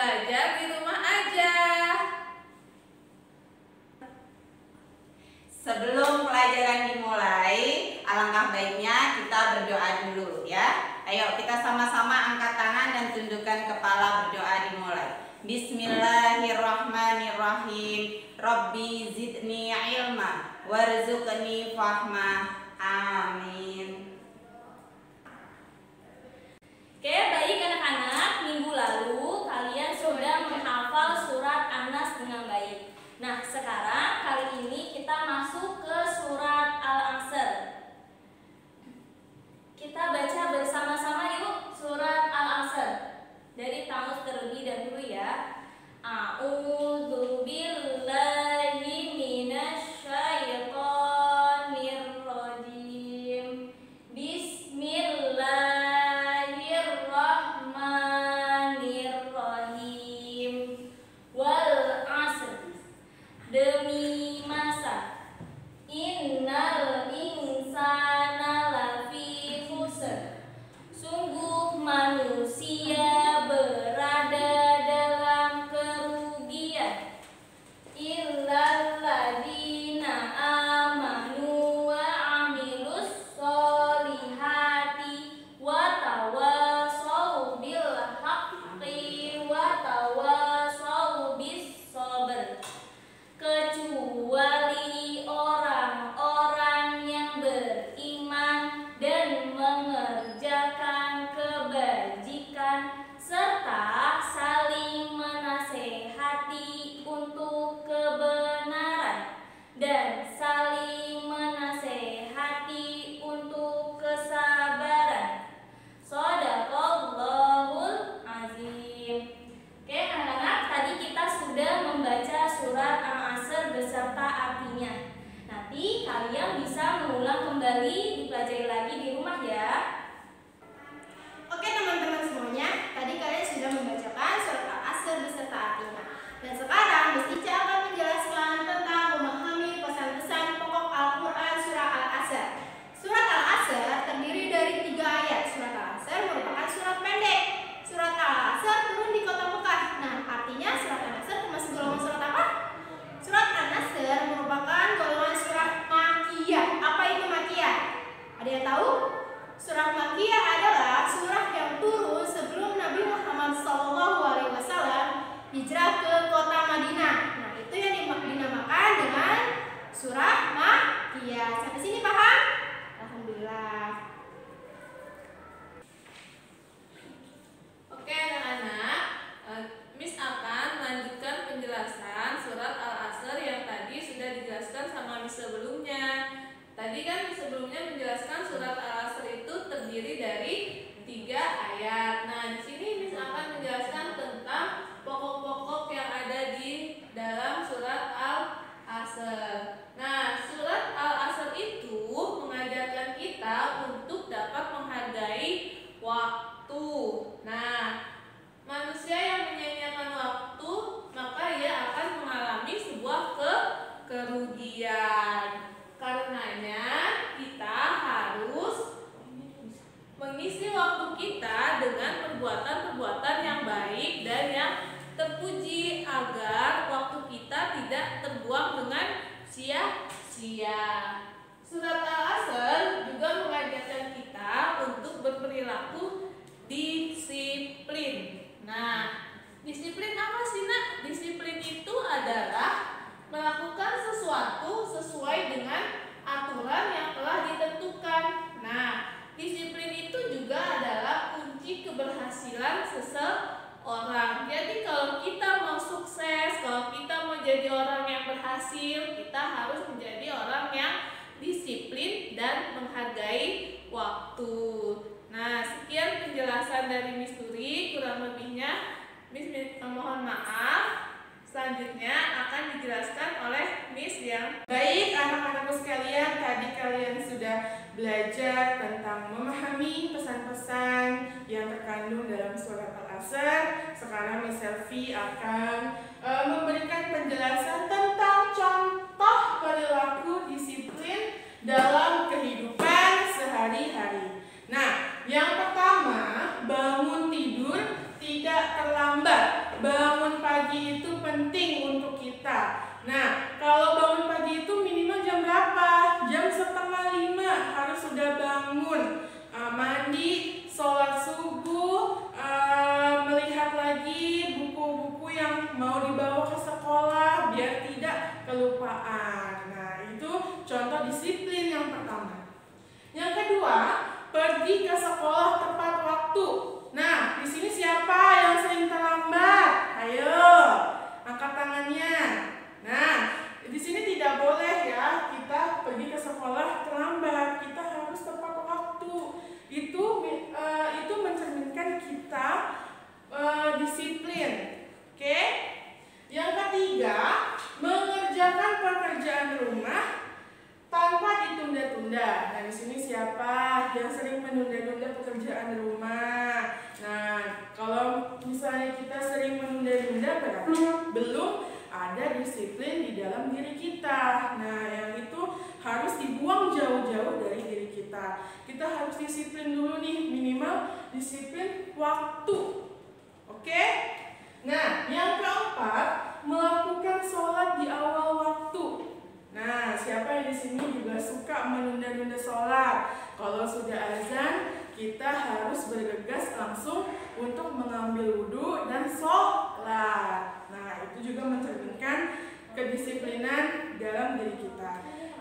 belajar di rumah aja. Sebelum pelajaran dimulai, alangkah baiknya kita berdoa dulu ya. Ayo kita sama-sama angkat tangan dan tundukkan kepala, berdoa dimulai. Bismillahirrahmanirrahim. Rabbi zidni ilma warzuqni fahma. Amin. Oke, baik anak-anak, minggu lalu kalian sudah menghafal surat An-Nas dengan baik. Nah, sekarang kali ini kita masuk ke surat Al-Asr. Kita baca bersama-sama yuk surat Al-Asr. Dari Taus terlebih dahulu ya. A'udzu billahi minasyaitonir rajim. Bismillahirrahmanirrahim. Wal 'asr. Demi masa. Innal insana lafi khusr. Sungguh manusia berada dalam kerugian. Illal ladzina amanu wa 'amilus sholihati wa tawashaw bil haqqi wa tawashaw bis sabr. Kecuali orang-orang yang beriman dan mengerjakan kebajikan serta saling menasehati untuk kebenaran dan saling menasehati untuk kesabaran. Shadaqallahul azim. Oke anak-anak, tadi kita sudah membaca surat Al-Asr beserta artinya. Nanti kalian bisa mengulang kembali, dipelajari lagi di rumah ya. Oke teman-teman semuanya, tadi kalian sudah membacakan surat Al-Asr beserta artinya. Dan sekarang Miss Ica akan menjelaskan tentang memahami pesan-pesan pokok Al-Quran surah Al-Asr. Surat Al-Asr terdiri dari 3 ayat. Surat Al-Asr merupakan surat pendek. Surat Al-Asr turun di kota Mekah. Nah, artinya surat Al-Asr termasuk golongan surat apa? Surat Al-Asr merupakan golongan surat Makkiyah. Apa itu Makkiyah? Ada yang tahu? Surah Makkiyah adalah surah yang turun sebelum Nabi Muhammad SAW hijrah ke kota Madinah. Nah, itu yang dinamakan dengan surah Makkiyah. Sampai sini paham? Alhamdulillah. Oke anak-anak, Miss akan melanjutkan penjelasan surat Al-Asr yang tadi sudah dijelaskan sama Miss sebelumnya. Tadi kan Miss sebelumnya menjelaskan surat Al-Asr itu terdiri dari 3 ayat. Nah, di sini Miss akan menjelaskan tentang pokok-pokok yang ada di dalam surat Al-Asr. Nah, surat Al-Asr itu mengajarkan kita untuk dapat menghargai waktu. Nah, manusia yang menyia-nyiakan waktu, maka ia akan mengalami sebuah kerugian. Karenanya kita harus mengisi waktu kita dengan perbuatan-perbuatan yang baik dan yang terpuji agar waktu kita tidak terbuang dengan sia-sia. Surat Al-Asr juga mengajarkan kita untuk berperilaku disiplin. Nah, disiplin apa sih nak? Disiplin itu adalah melakukan sesuatu sesuai dengan aturan yang telah ditentukan. Nah, disiplin itu juga adalah kunci keberhasilan seseorang. Jadi kalau kita mau sukses, kalau kita mau jadi orang yang berhasil, kita harus menjadi orang yang disiplin dan menghargai waktu. Nah, sekian penjelasan dari Miss Turi. Kurang lebihnya Miss mohon maaf. Selanjutnya akan dijelaskan oleh Miss yang baik. Anak-anakku sekalian, tadi kalian sudah belajar tentang memahami pesan-pesan yang terkandung dalam surat Al-Asr. Sekarang Miss Selvi akan memberikan penjelasan tentang contoh perilaku disiplin dalam kehidupan sehari-hari. Nah, yang pertama, bangun tidur tidak terlambat. dijadwaan. Nah, itu contoh disiplin yang pertama. Yang kedua, pergi ke sekolah tepat waktu. Nah, di sini siapa yang sering terlambat? Ayo, angkat tangannya. Nah, di sini tidak boleh ya kita pergi ke sekolah terlambat. Kita harus tepat waktu. Itu mencerminkan kita disiplin. Oke? Yang ketiga, mengerjakan pekerjaan rumah tanpa ditunda-tunda. Nah, di sini siapa yang sering menunda-nunda pekerjaan rumah? Nah, kalau misalnya kita sering menunda-nunda berarti belum ada disiplin di dalam diri kita. Nah, yang itu harus dibuang jauh-jauh dari diri kita. Kita harus disiplin dulu nih, minimal disiplin waktu. Oke? Nah, yang keempat, melakukan sholat di awal waktu. Nah, siapa yang di sini juga suka menunda-nunda sholat? Kalau sudah azan, kita harus bergegas langsung untuk mengambil wudhu dan sholat. Nah, itu juga mencerminkan kedisiplinan dalam diri kita.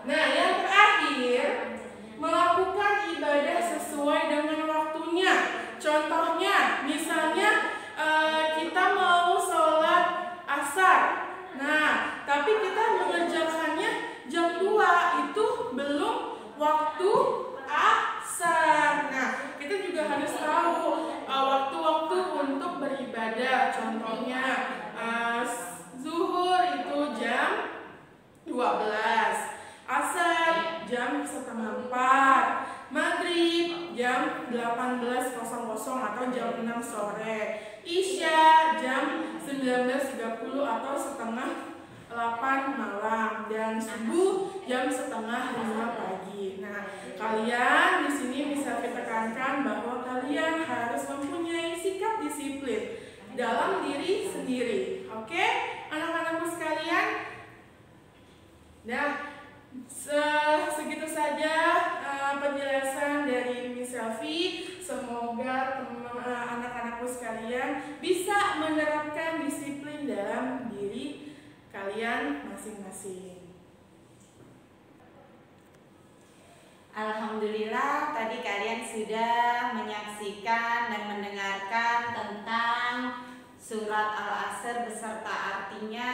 Nah, yang terakhir, melakukan ibadah sesuai dengan waktunya. Contohnya, misalnya kita mau sholat asar. Nah, tapi kita mengerjakannya jam 2, itu belum waktu asar. Nah, kita juga harus tahu waktu-waktu untuk beribadah. Contohnya zuhur itu jam 12, asar jam 3:30, maghrib jam 18.00 atau jam 6 sore, isya jam 19.30 atau 7:30 malam, dan subuh jam 4:30 pagi. Nah, kalian di sini bisa kita tekankan bahwa kalian harus mempunyai sikap disiplin dalam diri sendiri. Oke, anak-anakku sekalian. Nah, segitu saja penjelasan dari Miss Selfie. Semoga anak-anakku sekalian bisa menerapkan disiplin dalam diri kalian masing-masing. Alhamdulillah, tadi kalian sudah menyaksikan dan mendengarkan tentang surat Al-Asr beserta artinya,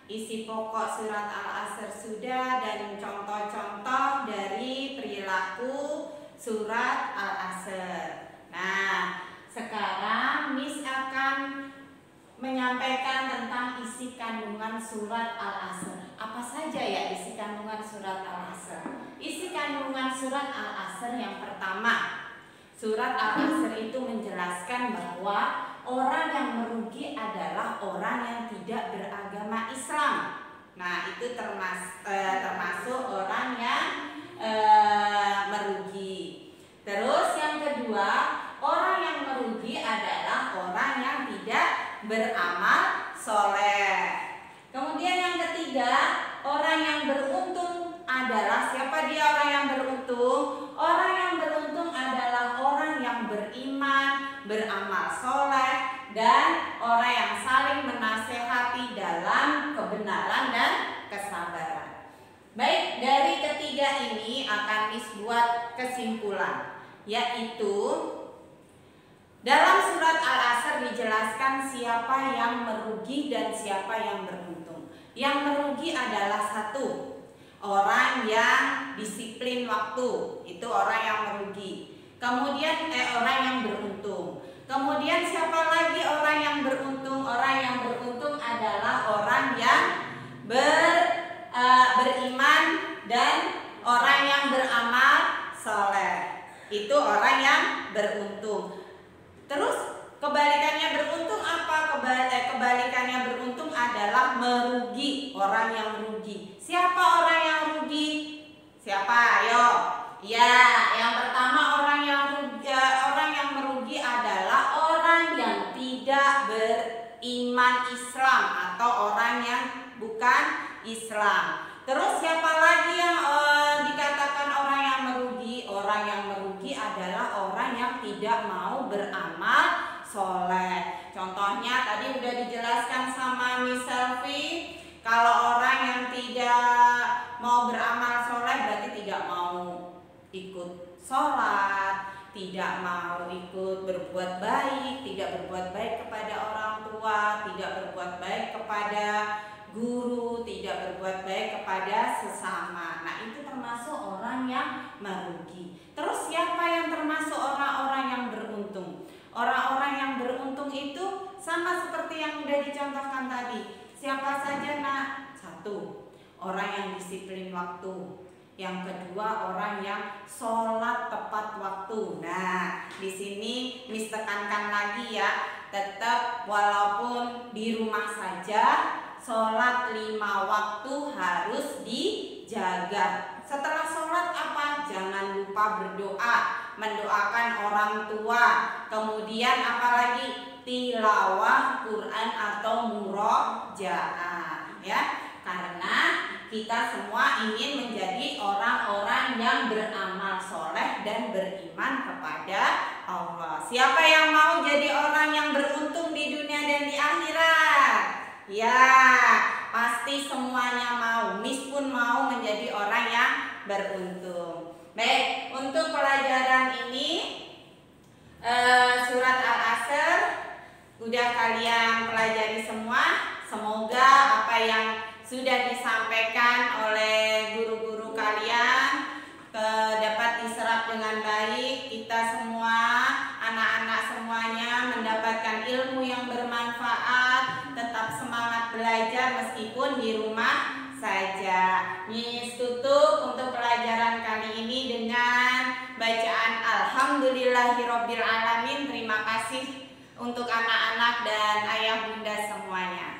isi pokok surat Al-Asr sudah, dan contoh-contoh dari perilaku surat Al-Asr. Nah, sekarang Miss akan menyampaikan tentang isi kandungan surat Al-Asr. Apa saja ya isi kandungan surat Al-Asr? Isi kandungan surat Al-Asr yang pertama, surat Al-Asr itu menjelaskan bahwa orang yang merugi adalah orang yang tidak beragama Islam. Nah, itu termasuk orang yang merugi. Terus yang kedua, orang yang merugi adalah orang yang tidak beramal soleh. Kemudian yang ketiga, orang yang beruntung adalah siapa dia orang yang beruntung? Orang yang beruntung adalah orang yang beriman, beramal soleh, dan orang yang saling menasehati dalam kebenaran dan kesabaran. Baik, dari ketiga ini akan Miss buat kesimpulan, yaitu dalam surat Al-Asr dijelaskan siapa yang merugi dan siapa yang beruntung. Yang merugi adalah satu, orang yang disiplin waktu, itu orang yang merugi. Kemudian orang yang beruntung. Kemudian siapa lagi orang yang beruntung? Orang yang beruntung adalah orang yang beriman dan orang yang beramal soleh. Itu orang yang beruntung. Terus kebalikannya beruntung apa? Kebalikannya beruntung adalah merugi, orang yang merugi. Siapa orang yang rugi? Siapa? Ayo. Ya, yang pertama orang yang merugi adalah orang yang tidak beriman Islam atau orang yang bukan Islam. Terus siapa lagi yang dikatakan orang yang merugi? Orang yang merugi adalah orang yang tidak mau beramal soleh. Contohnya tadi udah dijelaskan sama Miss Selfie, kalau orang yang tidak sholat, tidak mau ikut berbuat baik, tidak berbuat baik kepada orang tua, tidak berbuat baik kepada guru, tidak berbuat baik kepada sesama. Nah, itu termasuk orang yang merugi. Terus siapa yang termasuk orang-orang yang beruntung? Orang-orang yang beruntung itu sama seperti yang sudah dicontohkan tadi. Siapa saja, Nak? 1, orang yang disiplin waktu. Yang kedua, orang yang sholat tepat waktu. Nah, di sini Miss tekankan lagi ya, tetap walaupun di rumah saja, sholat 5 waktu harus dijaga. Setelah sholat apa? Jangan lupa berdoa, mendoakan orang tua. Kemudian apalagi? Tilawah Quran atau murojaah, ya. Karena kita semua ingin menjadi orang-orang yang beramal soleh dan beriman kepada Allah. Siapa yang mau jadi orang yang beruntung di dunia dan di akhirat? Ya, pasti semuanya mau. Miss pun mau menjadi orang yang beruntung. Baik, untuk pelajaran ini surat Al-Asr udah kalian pelajari semua. Semoga apa yang sudah disampaikan oleh guru-guru kalian dapat diserap dengan baik. Kita semua, anak-anak semuanya mendapatkan ilmu yang bermanfaat. Tetap semangat belajar meskipun di rumah saja. Miss tutup untuk pelajaran kali ini dengan bacaan Alhamdulillahirobbilalamin. Terima kasih untuk anak-anak dan ayah bunda semuanya.